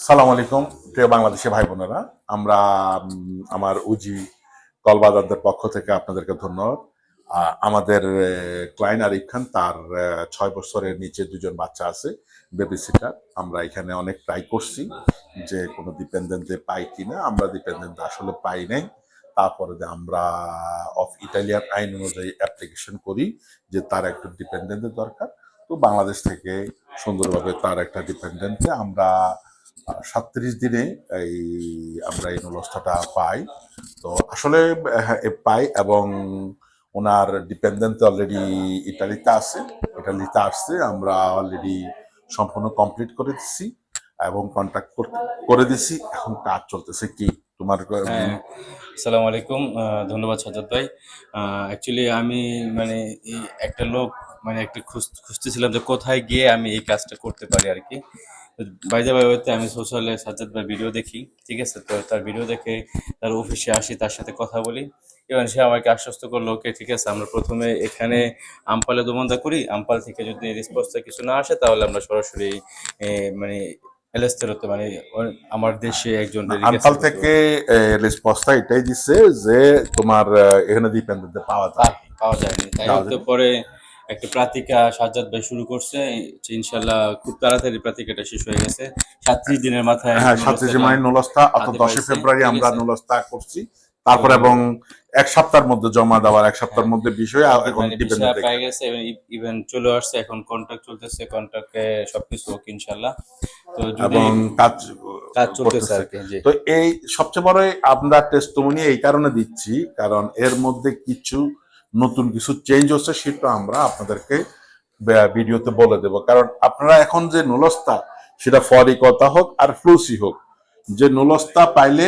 সালাম আলাইকুম প্রিয় বাংলাদেশি ভাই বোনেরা। আমরা আমার উজি কলবাদারদের পক্ষ থেকে আপনাদেরকে ধন্যবাদ। আমাদের ক্লায়েন্ট আরিফ খান, তার 6 বছরের নিচে 2জন বাচ্চা আছে, বেবি সিটার। আমরা এখানে অনেক ট্রাই করছি যে কোনো ডিপেন্ডেন্টে পাই কিনা। আমরা ডিপেন্ডেন্ট আসলে পাই নাই। তারপরে আমরা অফ ইটালিয়ান আইন অনুযায়ী অ্যাপ্লিকেশন করি যে তার একটা ডিপেন্ডেন্টের দরকার। তো বাংলাদেশ থেকে সুন্দরভাবে তার একটা ডিপেন্ডেন্টে আমরা 37 দিনে আমরা এই নুলস্থাটা পাই। তো আসলে পাই, এবং ওনার ডিপেন্ডেন্ট অলরেডি ইটালিতে আছে, ইটালিতে আসছে। আমরা অলরেডি সম্পূর্ণ কমপ্লিট করে দিচ্ছি এবং কন্ট্যাক্ট করে দিচ্ছি। এখন কাজ চলতেছে। কি তোমার? হ্যাঁ, আসসালামু আলাইকুম। ধন্যবাদ সাজ্জাদ ভাই। অ্যাকচুয়ালি আমি মানে এই একটা লোক মানে একটা খুঁজতেছিলাম যে কোথায় গিয়ে আমি এই কাজটা করতে পারি আর কি। বাই দ্য ওয়েতে আমি সোশ্যালে সাজ্জাদ ভাই ভিডিও দেখি, ঠিক আছে? তো তার ভিডিও দেখে তার অফিসে আসি, তার সাথে কথা বলি এবং সে আমাকে আশ্বস্ত করলো, ওকে ঠিক আছে, আমরা প্রথমে এখানে আমপালে দোমনদা করি, আমপাল থেকে যদি রেসপন্সটা কিছু না আসে তাহলে আমরা সরাসরি মানে এলেস্তেরোতে মানে আমার দেশে একজন আনপাল ডেলিগেসি করতে থেকে পারি। রেসপন্সটা এটাই দিচ্ছে যে তোমার এখানে ডিপেন্ডেন্ট পাওয়া যায়। পাওয়া যায়নি, তাই তো পরে একটা প্রাতিকা সাজ্জাদ ভাই শুরু করছে। ইনশাল্লাহ খুব তাড়াতাড়ি প্রাতিকাটা শেষ হয়ে গেছে। 37 দিনের মাথায় হ্যাঁ, নুলস্থাটা নুলস্তা অর্থাৎ হাতে 10 পাইছে, ফেব্রুয়ারি ঠিক আমরা আছে? নুলস্তা করছি। তো তারপর এবং 1 সপ্তাহের মধ্যে জমা দেওয়ার, 1 সপ্তাহের হ্যাঁ, মধ্যে বিষয় এখন মানে ভিসা ডিপেন্ডেন্ট পেয়ে এখানে। গেছে এবং ইভেন চলে আসছে, এখন কন্ট্রাক্ট চলতেছে, কন্ট্রাক্টে সবকিছু ওকে ইনশাল্লাহ। তো যদি এবং কাজ কাজ চলতেছে করতেছে। আর কি, জি। তো এই সবচেয়ে বড় আমরা টেস্টিমনি এই কারণে দিচ্ছি, কারণ এর মধ্যে কিছু নতুন কিছু চেঞ্জ হচ্ছে, সেটা আমরা আপনাদেরকে ভিডিওতে বলে দেব। কারণ আপনারা এখন যে নুলস্তা, সেটা ফরি কথা হোক আর ফ্লুসি হোক, যে নুলস্তা পাইলে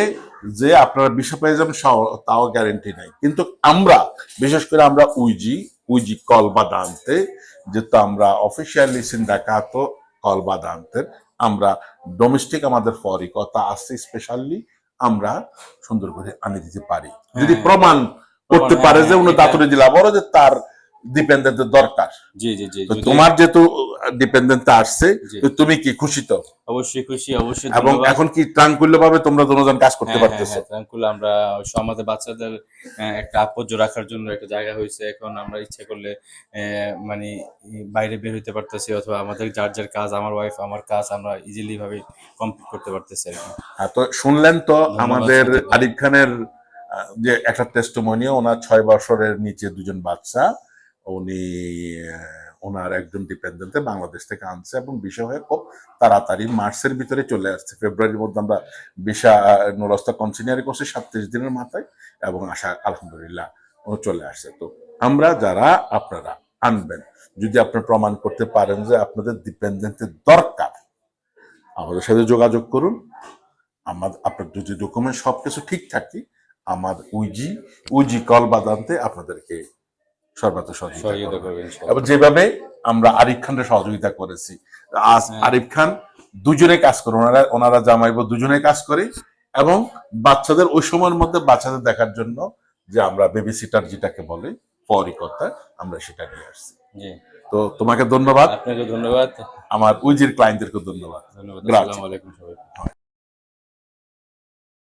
যে আপনারা বিষয় পেয়ে যাবেন তাও গ্যারেন্টি নাই। কিন্তু আমরা বিশেষ করে আমরা উইজি কলবাদান্তে, যেহেতু আমরা অফিসিয়ালি সিন্দাকাতো কলবাদান্তের, আমরা ডোমেস্টিক আমাদের ফরি কথা আছে, স্পেশালি আমরা সুন্দর করে আনি দিতে পারি যদি হ্যাঁ, প্রমাণ প্রমাণ, করতে হ্যাঁ পারে যে হ্যাঁ, উনি এটা দাতুরে জেলা বড়, যে তার ডিপেন্ডেন্টের দরকার। জি জি জি, তো যদি তোমার যেহেতু ডিপেন্ডেন্ট আসছে, জি, তো তুমি কি খুশি? তো অবশ্যই খুশি, অবশ্যই এবং ধন্যবাদ। এখন কি ট্রাঙ্কুল্য ভাবে তোমরা দুজন কাজ করতে হ্যাঁ হ্যাঁ পারতেছো? হ্যাঁ, ট্রাঙ্কুল আমরা আমাদের বাচ্চাদের একটা আপজ্য রাখার জন্য একটা জায়গা হয়েছে। এখন আমরা ইচ্ছা করলে মানে বাইরে বের হইতে পারতেছি, অথবা আমাদের যার যার কাজ, আমার ওয়াইফ আমার কাজ, আমরা ইজিলি ভাবে কমপ্লিট করতে পারতেছি আর কি। হ্যাঁ, তো শুনলেন তো ধন্যবাদ আমাদের সাজ্জাদ ভাই। আরিফ খানের যে একটা টেস্টিমনি। ওনার 6 বছরের নিচে 2জন বাচ্চা। উনি ওনার একজন ডিপেন্ডেন্টে বাংলাদেশ থেকে আনছে এবং বিষয় হয়ে খুব তাড়াতাড়ি মার্চের ভিতরে চলে আসছে। ফেব্রুয়ারির মধ্যে আমরা ভিসা নুলস্তা কনসিনিয়ারি করছি 37 দিনের মাথায়, এবং আশা আলহামদুলিল্লাহ ও চলে আসছে। তো আমরা যারা আপনারা আনবেন, যদি আপনি প্রমাণ করতে পারেন যে আপনাদের ডিপেন্ডেন্টের দরকার, আমাদের সাথে যোগাযোগ করুন। আপনার যদি ডকুমেন্ট সবকিছু ঠিক থাকে, আমার উইজি কল বাদান্তে আপনাদেরকে সর্বোচ্চ সহযোগিতা সহযোগিতা করবে। করবেন এবং ইনশাল্লাহ। যেভাবে আমরা আরিফ খানকে সহযোগিতা করেছি, আজ হ্যাঁ আরিফ খান দুজনে কাজ করে, ওনারা জামাইব দুজনে কাজ করে। এবং বাচ্চাদের ওই সময়ের মধ্যে বাচ্চাদের দেখার জন্য যে আমরা বেবি সিটার যেটাকে বলে পরই কথা, আমরা সেটা নিয়ে আসছি। জি, তো তোমাকে ধন্যবাদ, আপনাকে ধন্যবাদ। আমার উইজির ক্লায়েন্টদেরকে ধন্যবাদ। ধন্যবাদ, গ্রাzie। আসসালামু আলাইকুম সবাই।